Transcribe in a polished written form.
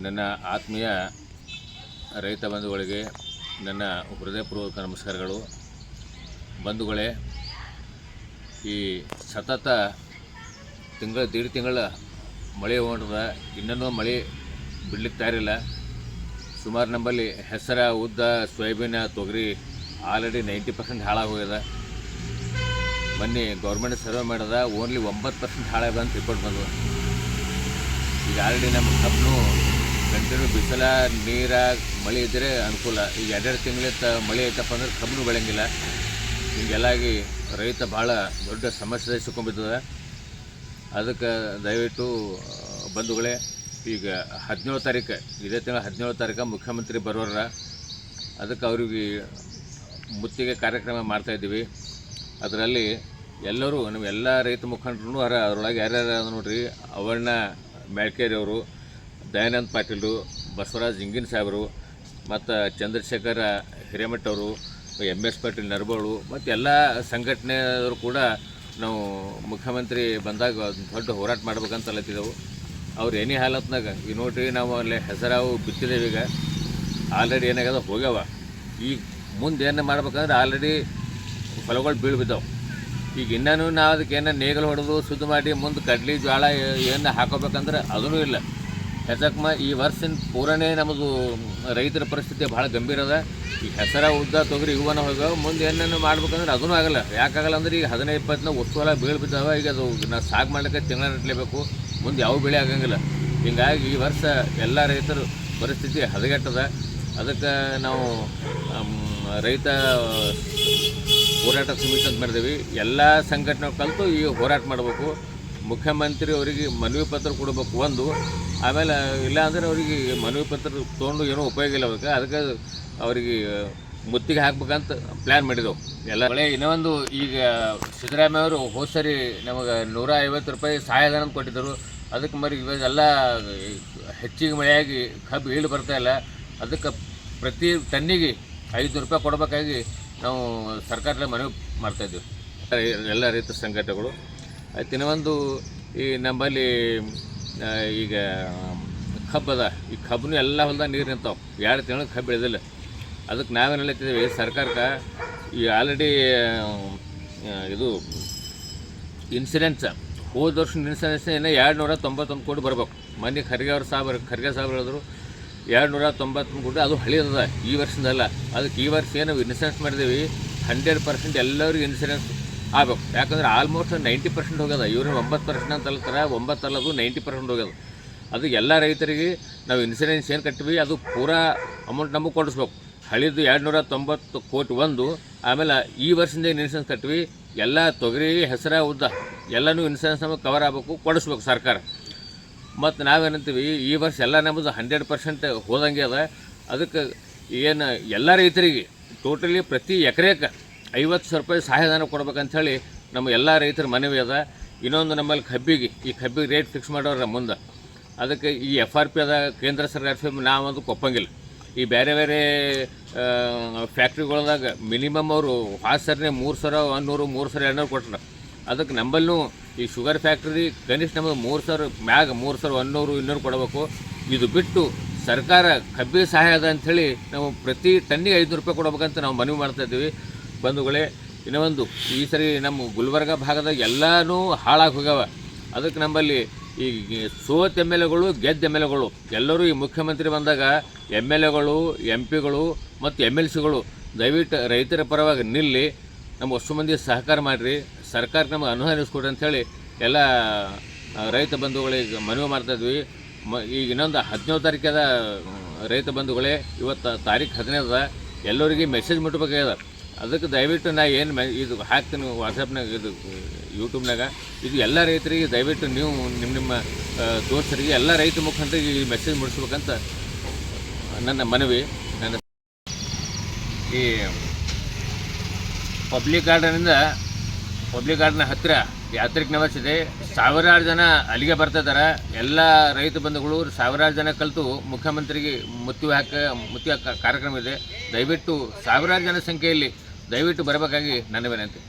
ನನ್ನ ಆತ್ಮೀಯ ರೈತ ಬಂಧುಗಳಿಗೆ ನನ್ನ ಹೃದಯಪೂರ್ವಕ ನಮಸ್ಕಾರಗಳು. ಬಂಧುಗಳೇ, ಈ ಸತತ ದೀಡ್ ತಿಂಗಳ ಮಳೆ ಹೊಂಟದ, ಇನ್ನೂ ಮಳೆ ಬಿಡ್ಲಿಕ್ಕೆ ತಯಾರಿಲ್ಲ. ಸುಮಾರು ನಮ್ಮಲ್ಲಿ ಹೆಸರ, ಉದ್ದ, ಸೋಯಾಬೀನ, ತೊಗರಿ ಆಲ್ರೆಡಿ 90% ಹಾಳಾಗೋಗ್ಯದ. ಮೊನ್ನೆ ಗೌರ್ಮೆಂಟ್ ಸರ್ವೆ ಮಾಡಿದ, ಓನ್ಲಿ 9% ಹಾಳಾಗ್ಯದ ಅಂತ ರಿಪೋರ್ಟ್ ಬಂದವು. ಈಗ ಆಲ್ರೆಡಿ ನಮ್ಮ ಕಬ್ಬು ಕಂಟಿನ್ಯೂ ಬಿಸಿಲ, ನೀರ, ಮಳೆ ಇದ್ದರೆ ಅನುಕೂಲ. ಈಗ 2 ತಿಂಗಳಿಂದ ಮಳೆ ಐತಪ್ಪ ಅಂದ್ರೆ ಕಬ್ಬು ಬೆಳೆಯಂಗಿಲ್ಲ. ಹಿಂಗೆಲ್ಲಾಗಿ ರೈತ ಭಾಳ ದೊಡ್ಡ ಸಮಸ್ಯೆ ಸಿಕ್ಕೊಂಬಿದ್ದದ. ಅದಕ್ಕೆ ದಯವಿಟ್ಟು ಬಂಧುಗಳೇ, ಈಗ 17 ತಾರೀಕು, ಇದೇ ತಿಂಗಳ 17 ತಾರೀಕು ಮುಖ್ಯಮಂತ್ರಿ ಬರೋರ. ಅದಕ್ಕೆ ಅವ್ರಿಗೆ ಮುತ್ತಿಗೆ ಕಾರ್ಯಕ್ರಮ ಮಾಡ್ತಾಯಿದ್ದೀವಿ. ಅದರಲ್ಲಿ ಎಲ್ಲರೂ ನಮ್ಮ ಎಲ್ಲ ರೈತ ಮುಖಂಡರು ಅದರೊಳಗೆ ಯಾರ್ಯಾರು ನೋಡ್ರಿ, ಅವಣ್ಣ ಮ್ಯಾಳ್ಕೇರಿ ಅವರು, ದಯಾನಂದ ಪಾಟೀಲರು, ಬಸವರಾಜ್ ಇಂಗಿನ್ ಸಾಹೇಬರು, ಮತ್ತು ಚಂದ್ರಶೇಖರ ಹಿರೇಮಠ ಅವರು, MS ಪಾಟೀಲ್ ನರಬೋಳು, ಮತ್ತು ಎಲ್ಲ ಸಂಘಟನೆಯವರು ಕೂಡ ನಾವು ಮುಖ್ಯಮಂತ್ರಿ ಬಂದಾಗ ದೊಡ್ಡ ಹೋರಾಟ ಮಾಡ್ಬೇಕಂತ ಅಲ್ಲತ್ತಿದ್ದೆವು. ಅವ್ರು ಏನೇ ಹಾಲತ್ನಾಗ ಈಗ ನೋಡ್ರಿ, ನಾವು ಅಲ್ಲಿ ಹೆಸರಾವು ಬಿತ್ತಿದ್ದೇವೆ. ಈಗ ಆಲ್ರೆಡಿ ಏನಾಗ್ಯದ ಹೋಗ್ಯಾವ. ಈಗ ಮುಂದೆ ಏನು ಮಾಡ್ಬೇಕಂದ್ರೆ ಆಲ್ರೆಡಿ ಹೊಲಗಳು ಬೀಳ್ಬಿದ್ದಾವೆ. ಈಗ ಇನ್ನೂ ನಾವು ಅದಕ್ಕೆ ಏನೋ ನೇಗಲು ಹೊಡೆದು ಶುದ್ಧ ಮಾಡಿ ಮುಂದೆ ಕಡ್ಲಿ ಜೋಳ ಏನು ಹಾಕೋಬೇಕಂದ್ರೆ ಅದೂ ಇಲ್ಲ. ಹೆಚ್ಚಕ್ಕೆ ಈ ವರ್ಷಿನ ಪೂರನೇ ನಮ್ಮದು ರೈತರ ಪರಿಸ್ಥಿತಿ ಭಾಳ ಗಂಭೀರ ಅದ. ಈಗ ಹೆಸರ, ಉದ್ದ, ತೊಗರಿ ಇವನ್ನ ಹೋಗ್ಯಾವ. ಮುಂದೆ ಏನೇನು ಮಾಡ್ಬೇಕಂದ್ರೆ ಅದೂ ಆಗಲ್ಲ. ಯಾಕಾಗಲ್ಲ ಅಂದ್ರೆ ಈಗ 15-20 ವಸ್ತು ಹೊಲ ಬೀಳ್ಬಿದ್ದಾವೆ. ಈಗ ಅದು ನಾವು ಸಾగు ಮಾಡ್ಲಿಕ್ಕೆ ತಿಂಗಳ ನಟ್ಲೇಬೇಕು. ಮುಂದೆ ಯಾವ ಬೆಳೆ ಆಗಂಗಿಲ್ಲ. ಹೀಗಾಗಿ ಈ ವರ್ಷ ಎಲ್ಲ ರೈತರ ಪರಿಸ್ಥಿತಿ ಹದಗೆಟ್ಟದ. ಅದಕ್ಕೆ ನಾವು ರೈತ ಹೋರಾಟ ಸಮಿತಿ ಅಂತ ಮಾಡಿದೇವಿ. ಎಲ್ಲ ಸಂಘಟನೆ ಕಲಿತು ಈ ಹೋರಾಟ ಮಾಡಬೇಕು. ಮುಖ್ಯಮಂತ್ರಿ ಅವರಿಗೆ ಮನವಿ ಪತ್ರ ಕೊಡಬೇಕು ಒಂದು. ಆಮೇಲೆ ಇಲ್ಲಾಂದರೆ ಅವರಿಗೆ ಮನವಿ ಪತ್ರ ತೊಗೊಂಡು ಏನೂ ಉಪಯೋಗ ಇಲ್ಲ. ಅದಕ್ಕೆ ಅವರಿಗೆ ಮುತ್ತಿಗೆ ಹಾಕ್ಬೇಕಂತ ಪ್ಲ್ಯಾನ್ ಮಾಡಿದೆವು ಎಲ್ಲ. ಇನ್ನೊಂದು, ಈಗ ಸಿದ್ದರಾಮಯ್ಯ ಅವರು ಹೋದ ಸರಿ ನಮಗೆ 150 ರೂಪಾಯಿ ಸಹಾಯಧನ ಕೊಟ್ಟಿದ್ದರು. ಅದಕ್ಕೆ ಮರಿ ಇವಾಗೆಲ್ಲ ಹೆಚ್ಚಿಗೆ ಮಳೆಯಾಗಿ ಕಬ್ಬು ಈಳು ಬರ್ತಾಯಿಲ್ಲ. ಅದಕ್ಕೆ ಪ್ರತಿ ಟನ್ನಿಗೆ 5 ರೂಪಾಯಿ ಕೊಡಬೇಕಾಗಿ ನಾವು ಸರ್ಕಾರದ ಮನವಿ ಮಾಡ್ತಾಯಿದ್ದೀವಿ, ಎಲ್ಲ ರೈತ ಸಂಘಟನೆಗಳು. ಆಯ್ತು, ಇನ್ನೊಂದು, ಈ ನಮ್ಮಲ್ಲಿ ಈಗ ಕಬ್ಬದ. ಈ ಕಬ್ಬನ್ನು ಎಲ್ಲ ಹೊಲ್ದಾಗ ನೀರು ನಿಂತಾವೆ. 2 ತಿಂಗಳು ಕಬ್ಬು ಬೆಳೆದಿಲ್ಲ. ಅದಕ್ಕೆ ನಾವೇನು ಹೇಳ್ತಿದ್ದೀವಿ ಸರ್ಕಾರಕ್ಕೆ, ಈ ಆಲ್ರೆಡಿ ಇದು ಇನ್ಸೂರೆನ್ಸ್, ಹೋದ ವರ್ಷ ಇನ್ಸೂರೆನ್ಸ್ ಏನೋ 291 ಕೋಟಿ ಬರ್ಬೇಕು. ಮೊನ್ನೆ ಖರ್ಗೆ ಸಾಹೇಬ್ರು ಹೇಳಿದ್ರು 291 ಕೋಟಿ. ಅದು ಹಳಿಯದ, ಈ ವರ್ಷದಲ್ಲ. ಅದಕ್ಕೆ ಈ ವರ್ಷ ಏನು ಇನ್ಸೂರೆನ್ಸ್ ಮಾಡಿದ್ದೀವಿ 100% ಎಲ್ಲರಿಗೂ ಇನ್ಸೂರೆನ್ಸ್ ಆಗಬೇಕು. ಯಾಕಂದ್ರೆ ಆಲ್ಮೋಸ್ಟ್ 90% ಹೋಗ್ಯದ. ಇವ್ರು 9% ಅಂತ ಅಲ್ತಾರೆ, 9 ಅಲ್ಲದು 90% ಹೋಗ್ಯದ. ಅದು ಎಲ್ಲ ರೈತರಿಗೆ ನಾವು ಇನ್ಸೂರೆನ್ಸ್ ಏನು ಕಟ್ತೀವಿ ಅದು ಪೂರಾ ಅಮೌಂಟ್ ನಮಗೆ ಕೊಡಿಸ್ಬೇಕು. ಹಳಿದು 290 ಕೋಟಿ ಒಂದು. ಆಮೇಲೆ ಈ ವರ್ಷದಿಂದ ಏನು ಇನ್ಸೂರೆನ್ಸ್ ಕಟ್ತೀವಿ ಎಲ್ಲ ತೊಗರಿ, ಹೆಸರ, ಉದ್ದ ಎಲ್ಲನೂ ಇನ್ಸೂರೆನ್ಸ್ ನಮಗೆ ಕವರ್ ಆಗಬೇಕು, ಕೊಡಿಸ್ಬೇಕು ಸರ್ಕಾರ. ಮತ್ತು ನಾವೇನಂತೀವಿ ಈ ವರ್ಷ ಎಲ್ಲ ನಮ್ಮದು 100% ಹೋದಂಗೆ ಅದ. ಅದಕ್ಕೆ ಏನು ಎಲ್ಲ ರೈತರಿಗೆ ಟೋಟಲಿ ಪ್ರತಿ ಎಕರೆಗೆ 50,000 ರೂಪಾಯಿ ಸಹಾಯಧನ ಕೊಡ್ಬೇಕಂಥೇಳಿ ನಮ್ಮ ಎಲ್ಲ ರೈತರ ಮನವಿ ಅದ. ಇನ್ನೊಂದು, ನಮ್ಮಲ್ಲಿ ಕಬ್ಬಿಗೆ ರೇಟ್ ಫಿಕ್ಸ್ ಮಾಡೋರ ಮುಂದೆ. ಅದಕ್ಕೆ ಈ FRP ಅದ, ಕೇಂದ್ರ ಸರ್ಕಾರ ನಾವಂದು ಕೊಪ್ಪಂಗಿಲ್ಲ. ಈ ಬೇರೆ ಬೇರೆ ಫ್ಯಾಕ್ಟ್ರಿಗಳದಾಗ ಮಿನಿಮಮ್ ಅವರು ಹಾಸರ್ನೆ 3,100, 3,200 ಕೊಟ್ಟರು. ಅದಕ್ಕೆ ನಮ್ಮಲ್ಲೂ ಈ ಶುಗರ್ ಫ್ಯಾಕ್ಟ್ರಿ ಕನಿಷ್ಠ ನಮಗೆ 3,000 ಮ್ಯಾಗ 3,100, 200 ಕೊಡಬೇಕು. ಇದು ಬಿಟ್ಟು ಸರ್ಕಾರ ಕಬ್ಬಿಗೆ ಸಹಾಯ ಅದ ಅಂಥೇಳಿ ನಾವು ಪ್ರತಿ ಟನ್ನಿಗೆ 500 ರೂಪಾಯಿ ಕೊಡ್ಬೇಕಂತ ನಾವು ಮನವಿ ಮಾಡ್ತಾಯಿದ್ದೀವಿ ಬಂಧುಗಳೇ. ಇನ್ನೊಂದು, ಈ ಸರಿ ನಮ್ಮ ಗುಲ್ಬರ್ಗ ಭಾಗದಾಗ ಎಲ್ಲನೂ ಹಾಳಾಗಿ ಹೋಗ್ಯಾವ. ಅದಕ್ಕೆ ನಮ್ಮಲ್ಲಿ ಈ ಸೋತ್ MLAಗಳು, ಗೆದ್ದ MLAಗಳು ಎಲ್ಲರೂ ಈ ಮುಖ್ಯಮಂತ್ರಿ ಬಂದಾಗ MLAಗಳು, MP ಗಳು ಮತ್ತು MLCಗಳು ದಯವಿಟ್ಟು ರೈತರ ಪರವಾಗಿ ನಿಲ್ಲಿ, ನಮ್ಮ ಅಷ್ಟು ಮಂದಿ ಸಹಕಾರ ಮಾಡಿರಿ, ಸರ್ಕಾರಕ್ಕೆ ನಮಗೆ ಅನುದಾನಿಸ್ಕೊಡ್ರಿ ಅಂಥೇಳಿ ಎಲ್ಲ ರೈತ ಬಂಧುಗಳಿಗೆ ಮನವಿ ಮಾಡ್ತಾಯಿದ್ವಿ. ಈಗ ಇನ್ನೊಂದು 17 ತಾರೀಕದ ರೈತ ಬಂಧುಗಳೇ, ಇವತ್ತು ತಾರೀಕು 15 ಅದ. ಎಲ್ಲರಿಗೆ ಮೆಸೇಜ್ ಮುಟ್ಟಬೇಕಾಗ್ಯದ. ಅದಕ್ಕೆ ದಯವಿಟ್ಟು ನಾ ಏನು ಇದು ಹಾಕ್ತೀನಿ ವಾಟ್ಸಪ್ನಾಗ, ಇದು ಯೂಟ್ಯೂಬ್ನಾಗ. ಇದು ಎಲ್ಲ ರೈತರಿಗೆ ದಯವಿಟ್ಟು ನೀವು ನಿಮ್ಮ ದೋಸ್ತರಿಗೆ, ಎಲ್ಲ ರೈತ ಮುಖಂಡರಿಗೆ ಈ ಮೆಸೇಜ್ ಮುಟ್ಟಿಸ್ಬೇಕಂತ ನನ್ನ ಮನವಿ. ನನ್ನ ಈ ಪಬ್ಲಿಕ್ ಗಾರ್ಡನ್ ಹತ್ತಿರ ಯಾತ್ರಿಕ ನಿವಾಸ ಇದೆ. 1000 ಜನ ಅಲ್ಲಿಗೆ ಬರ್ತಾಯಿದ್ದಾರೆ. ಎಲ್ಲ ರೈತ ಬಂಧುಗಳು 1000 ಜನ ಕಲಿತು ಮುಖ್ಯಮಂತ್ರಿಗೆ ಮುತ್ತಿಗೆ ಕಾರ್ಯಕ್ರಮ ಇದೆ. ದಯವಿಟ್ಟು 1000 ಜನ ಸಂಖ್ಯೆಯಲ್ಲಿ ದಯವಿಟ್ಟು ಬರಬೇಕಾಗಿ ನನ್ನ ವಿನಂತಿ.